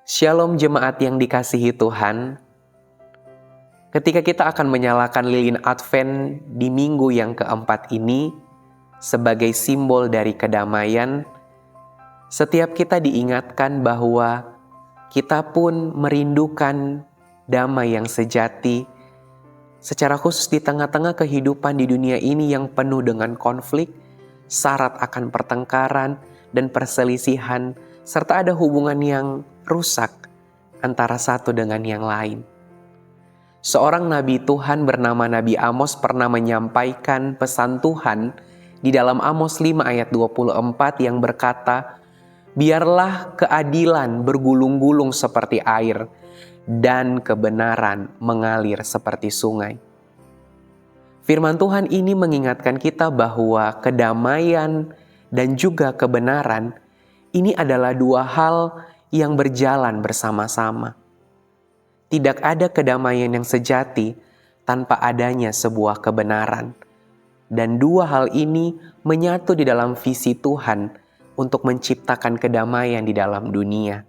Shalom jemaat yang dikasihi Tuhan. Ketika kita akan menyalakan lilin Advent di minggu yang keempat ini sebagai simbol dari kedamaian, setiap kita diingatkan bahwa kita pun merindukan damai yang sejati, secara khusus di tengah-tengah kehidupan di dunia ini yang penuh dengan konflik, syarat akan pertengkaran dan perselisihan, serta ada hubungan yang rusak antara satu dengan yang lain. Seorang nabi Tuhan bernama Nabi Amos pernah menyampaikan pesan Tuhan di dalam Amos 5 ayat 24 yang berkata, "Biarlah keadilan bergulung-gulung seperti air dan kebenaran mengalir seperti sungai." Firman Tuhan ini mengingatkan kita bahwa kedamaian dan juga kebenaran ini adalah dua hal yang berjalan bersama-sama. Tidak ada kedamaian yang sejati tanpa adanya sebuah kebenaran. Dan dua hal ini menyatu di dalam visi Tuhan untuk menciptakan kedamaian di dalam dunia.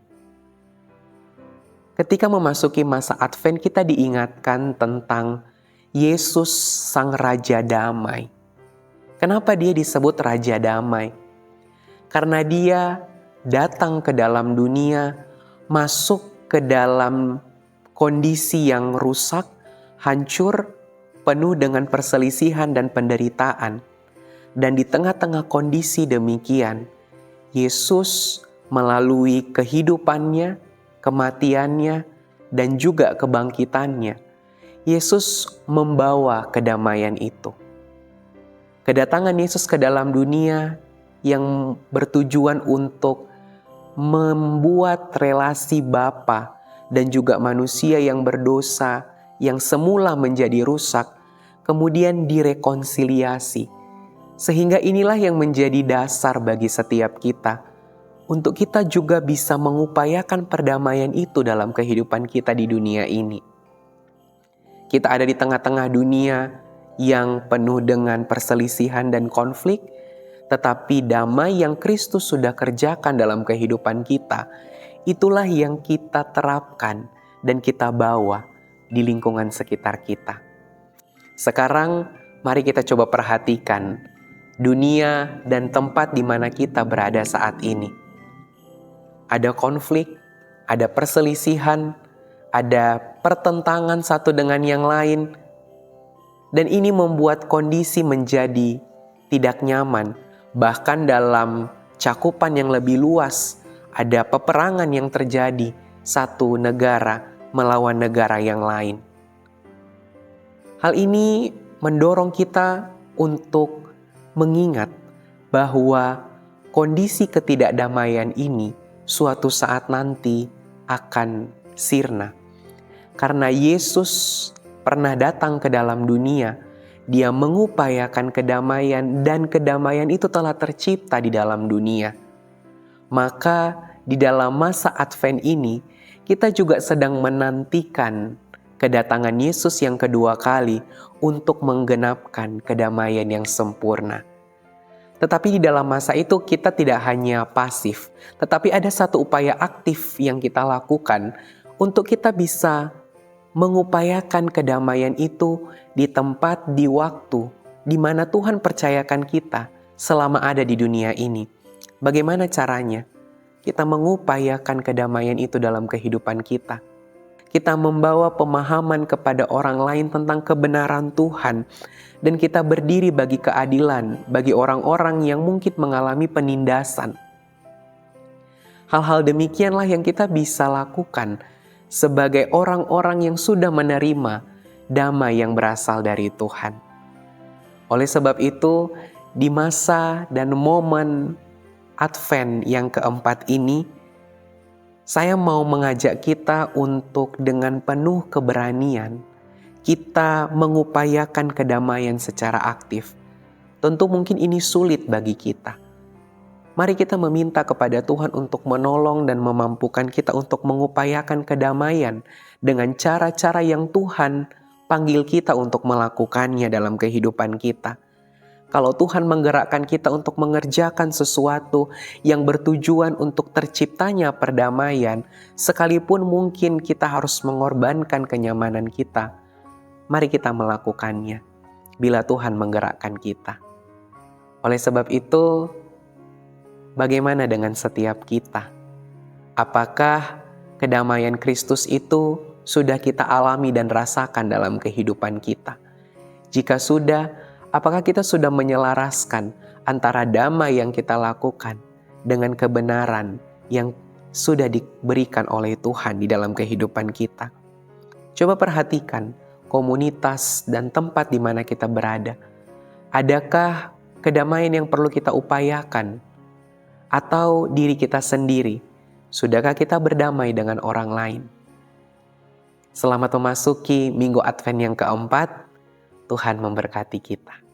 Ketika memasuki masa Advent, kita diingatkan tentang Yesus Sang Raja Damai. Kenapa dia disebut Raja Damai? Karena dia datang ke dalam dunia, masuk ke dalam kondisi yang rusak, hancur, penuh dengan perselisihan dan penderitaan. Dan di tengah-tengah kondisi demikian, Yesus melalui kehidupannya, kematiannya, dan juga kebangkitannya, Yesus membawa kedamaian itu. Kedatangan Yesus ke dalam dunia yang bertujuan untuk membuat relasi Bapa dan juga manusia yang berdosa yang semula menjadi rusak kemudian direkonsiliasi. Sehingga inilah yang menjadi dasar bagi setiap kita untuk kita juga bisa mengupayakan perdamaian itu dalam kehidupan kita di dunia ini. Kita ada di tengah-tengah dunia yang penuh dengan perselisihan dan konflik, tetapi damai yang Kristus sudah kerjakan dalam kehidupan kita, itulah yang kita terapkan dan kita bawa di lingkungan sekitar kita. Sekarang, mari kita coba perhatikan dunia dan tempat di mana kita berada saat ini. Ada konflik, ada perselisihan, ada pertentangan satu dengan yang lain, dan ini membuat kondisi menjadi tidak nyaman. Bahkan dalam cakupan yang lebih luas, ada peperangan yang terjadi satu negara melawan negara yang lain. Hal ini mendorong kita untuk mengingat bahwa kondisi ketidakdamaian ini suatu saat nanti akan sirna. Karena Yesus pernah datang ke dalam dunia, Dia mengupayakan kedamaian dan kedamaian itu telah tercipta di dalam dunia. Maka di dalam masa Advent ini, kita juga sedang menantikan kedatangan Yesus yang kedua kali untuk menggenapkan kedamaian yang sempurna. Tetapi di dalam masa itu kita tidak hanya pasif, tetapi ada satu upaya aktif yang kita lakukan untuk kita bisa mengupayakan kedamaian itu di tempat, di waktu, di mana Tuhan percayakan kita selama ada di dunia ini. Bagaimana caranya? Kita mengupayakan kedamaian itu dalam kehidupan kita. Kita membawa pemahaman kepada orang lain tentang kebenaran Tuhan. Dan kita berdiri bagi keadilan, bagi orang-orang yang mungkin mengalami penindasan. Hal-hal demikianlah yang kita bisa lakukan sebagai orang-orang yang sudah menerima damai yang berasal dari Tuhan. Oleh sebab itu, di masa dan momen Advent yang keempat ini, saya mau mengajak kita untuk dengan penuh keberanian, kita mengupayakan kedamaian secara aktif. Tentu mungkin ini sulit bagi kita. Mari kita meminta kepada Tuhan untuk menolong dan memampukan kita untuk mengupayakan kedamaian dengan cara-cara yang Tuhan panggil kita untuk melakukannya dalam kehidupan kita. Kalau Tuhan menggerakkan kita untuk mengerjakan sesuatu yang bertujuan untuk terciptanya perdamaian, sekalipun mungkin kita harus mengorbankan kenyamanan kita, mari kita melakukannya bila Tuhan menggerakkan kita. Oleh sebab itu, bagaimana dengan setiap kita? Apakah kedamaian Kristus itu sudah kita alami dan rasakan dalam kehidupan kita? Jika sudah, apakah kita sudah menyelaraskan antara damai yang kita lakukan dengan kebenaran yang sudah diberikan oleh Tuhan di dalam kehidupan kita? Coba perhatikan komunitas dan tempat di mana kita berada. Adakah kedamaian yang perlu kita upayakan? Atau diri kita sendiri? Sudahkah kita berdamai dengan orang lain? Selamat memasuki Minggu Advent yang keempat. Tuhan memberkati kita.